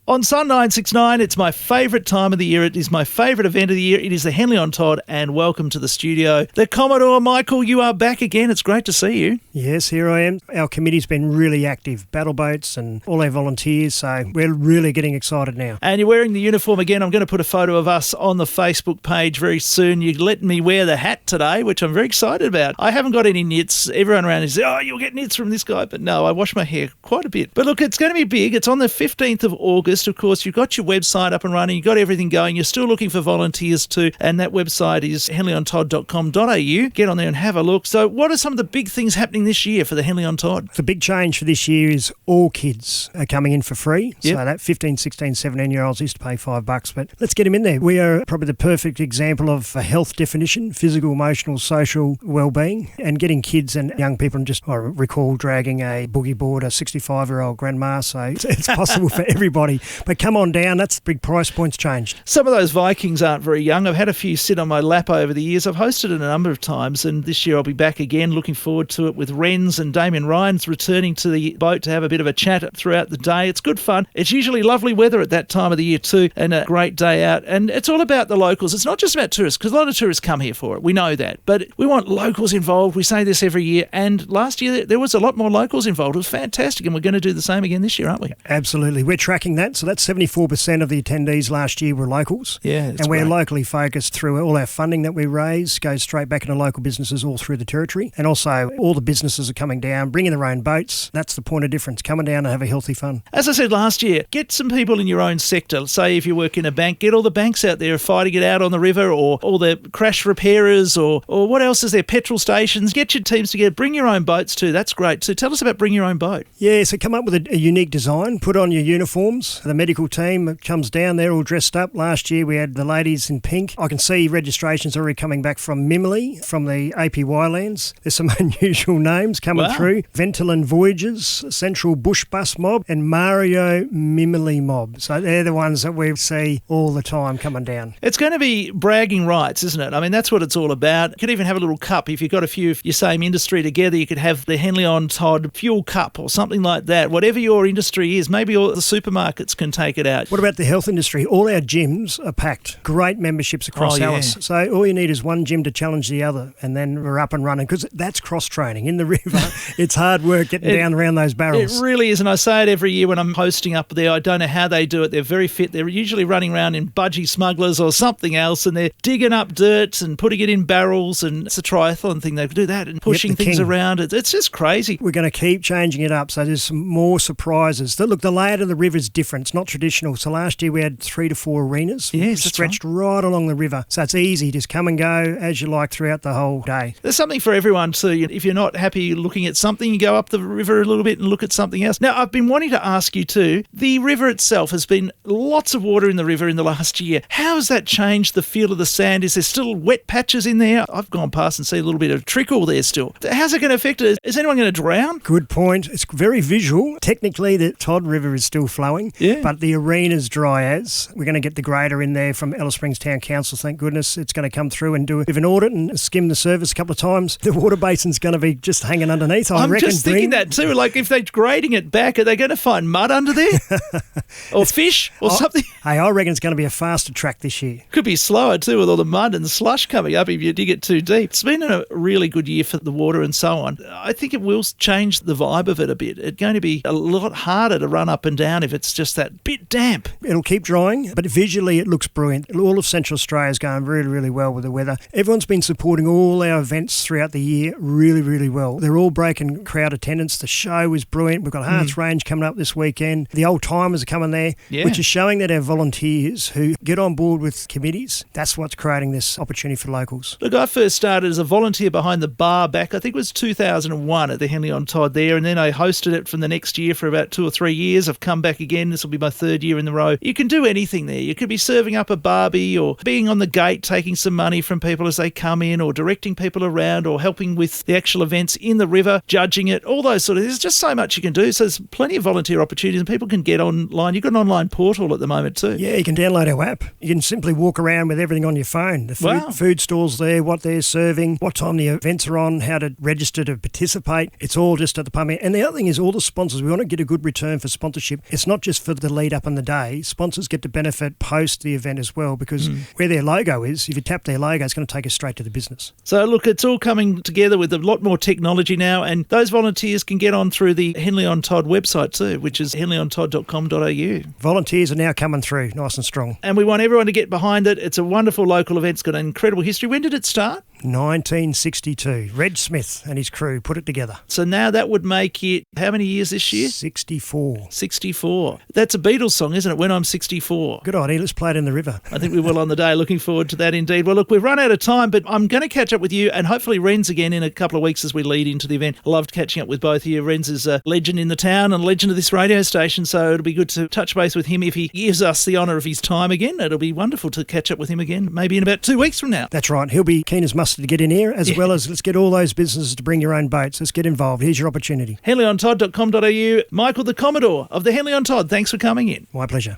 On SUN969, it's my favourite time of the year. It is my favourite event of the year. It is the Henley on Todd, and welcome to the studio. The Commodore, Michael, you are back again. It's great to see you. Yes, here I am. Our committee's been really active, battle boats and all our volunteers, so we're really getting excited now. And you're wearing the uniform again. I'm going to put a photo of us on the Facebook page very soon. You let me wear the hat today, which I'm very excited about. I haven't got any knits. Everyone around is, oh, you'll get knits from this guy. But no, I wash my hair quite a bit. But look, it's going to be big. It's on the 15th of August. Of course, you've got your website up and running, you've got everything going, you're still looking for volunteers too, and that website is henleyontodd.com.au. Get on there and have a look. So what are some of the big things happening this year for the Henley on Todd? The big change for this year is all kids are coming in for free. Yep. So that 15, 16, 17-year-olds used to pay $5, but let's get them in there. We are probably the perfect example of a health definition, physical, emotional, social well-being, and getting kids and young people. And just I recall dragging a boogie board, a 65-year-old grandma, so it's possible for everybody. But come on down, that's the big price points changed. Some of those Vikings aren't very young. I've had a few sit on my lap over the years. I've hosted it a number of times, and this year I'll be back again, looking forward to it with Renz and Damien Ryan's returning to the boat to have a bit of a chat throughout the day. It's good fun. It's usually lovely weather at that time of the year too, and a great day out. And it's all about the locals. It's not just about tourists, because a lot of tourists come here for it. We know that. But we want locals involved. We say this every year, and last year there was a lot more locals involved. It was fantastic, and we're going to do the same again this year, aren't we? Absolutely. We're tracking that, so that's 74% of the attendees last year were locals. Yeah, and we're locally focused through all our funding that we raise, goes straight back into local businesses all through the territory. And also all the businesses are coming down, bringing their own boats. That's the point of difference, coming down and have a healthy fun. As I said last year, get some people in your own sector. Say if you work in a bank, get all the banks out there fighting it out on the river, or all the crash repairers, or what else is there, petrol stations. Get your teams together, bring your own boats too. That's great. So tell us about Bring Your Own Boat. Yeah, so come up with a unique design, put on your uniforms. The medical team comes down there all dressed up. Last year we had the ladies in pink. I can see registrations already coming back from Henley, from the APY lands. There's some unusual names coming through. Ventolin Voyages, Central Bush Bus Mob, and Mario Mimley Mob. So they're the ones that we see all the time coming down. It's going to be bragging rights, isn't it? I mean, that's what it's all about. You could even have a little cup. If you've got a few of your same industry together, you could have the Henley on Todd Fuel Cup or something like that. Whatever your industry is, maybe all the supermarkets can take it out. What about the health industry? All our gyms are packed. Great memberships across Alice. So all you need is one gym to challenge the other, and then we're up and running, because that's cross-training. In the river, it's hard work getting down around those barrels. It really is, and I say it every year when I'm hosting up there. I don't know how they do it. They're very fit. They're usually running around in budgie smugglers or something else, and they're digging up dirt and putting it in barrels, and it's a triathlon thing. They do that and pushing things around. It's just crazy. We're going to keep changing it up, so there's some more surprises. Look, the layout of the river is different. It's not traditional. So last year we had 3 to 4 arenas stretched right along the river. So it's easy. Just come and go as you like throughout the whole day. There's something for everyone too. If you're not happy looking at something, you go up the river a little bit and look at something else. Now, I've been wanting to ask you too, the river itself has been lots of water in the river in the last year. How has that changed the feel of the sand? Is there still wet patches in there? I've gone past and seen a little bit of trickle there still. How's it going to affect it? Is anyone going to drown? Good point. It's very visual. Technically, the Todd River is still flowing, but the arena's dry as. We're going to get the grader in there from Alice Springs Town Council, thank goodness. It's going to come through and do a bit of an audit and skim the surface a couple of times. The water basin's going to be just hanging underneath, I reckon. I'm just thinking that too. Like, if they're grading it back, are they going to find mud under there? Or fish or something? Hey, I reckon it's going to be a faster track this year. Could be slower too, with all the mud and the slush coming up if you dig it too deep. It's been a really good year for the water and so on. I think it will change the vibe of it a bit. It's going to be a lot harder to run up and down if it's just that bit damp. It'll keep drying, but visually it looks brilliant. All of Central Australia is going really, really well with the weather. Everyone's been supporting all our events throughout the year really, really well. They're all breaking crowd attendance. The show is brilliant. We've got Hearts Range coming up this weekend. The old timers are coming there, which is showing that our volunteers who get on board with committees, that's what's creating this opportunity for locals. Look, I first started as a volunteer behind the bar back, I think it was 2001 at the Henley on Todd there, and then I hosted it from the next year for about 2 or 3 years. I've come back again. This will be my 3rd year in the row. You can do anything there. You could be serving up a barbie, or being on the gate taking some money from people as they come in, or directing people around, or helping with the actual events in the river, judging it, all those sort of. There's just so much you can do. So there's plenty of volunteer opportunities, and people can get online. You've got an online portal at the moment too. Yeah, you can download our app. You can simply walk around with everything on your phone. The food stalls there, what they're serving, what time the events are on, how to register to participate. It's all just at the pump. And the other thing is all the sponsors. We want to get a good return for sponsorship. It's not just for of the lead up in the day, sponsors get to benefit post the event as well, because where their logo is, if you tap their logo, it's going to take us straight to the business. So look, it's all coming together with a lot more technology now, and those volunteers can get on through the Henley on Todd website too, which is henleyontodd.com.au. Volunteers are now coming through nice and strong. And we want everyone to get behind it. It's a wonderful local event. It's got an incredible history. When did it start? 1962. Reg Smith and his crew put it together. So now that would make it, how many years this year? 64. 64. That's a Beatles song, isn't it? When I'm 64. Good idea. Let's play it in the river. I think we will on the day. Looking forward to that indeed. Well, look, we've run out of time, but I'm going to catch up with you and hopefully Renz again in a couple of weeks as we lead into the event. I loved catching up with both of you. Renz is a legend in the town and a legend of this radio station, so it'll be good to touch base with him if he gives us the honour of his time again. It'll be wonderful to catch up with him again, maybe in about 2 weeks from now. That's right. He'll be keen as mustard to get in here, as well as let's get all those businesses to bring your own boats. Let's get involved. Here's your opportunity. HenleyOnTodd.com.au. Michael, the Commodore of the Henley on Todd, thanks for coming in. My pleasure.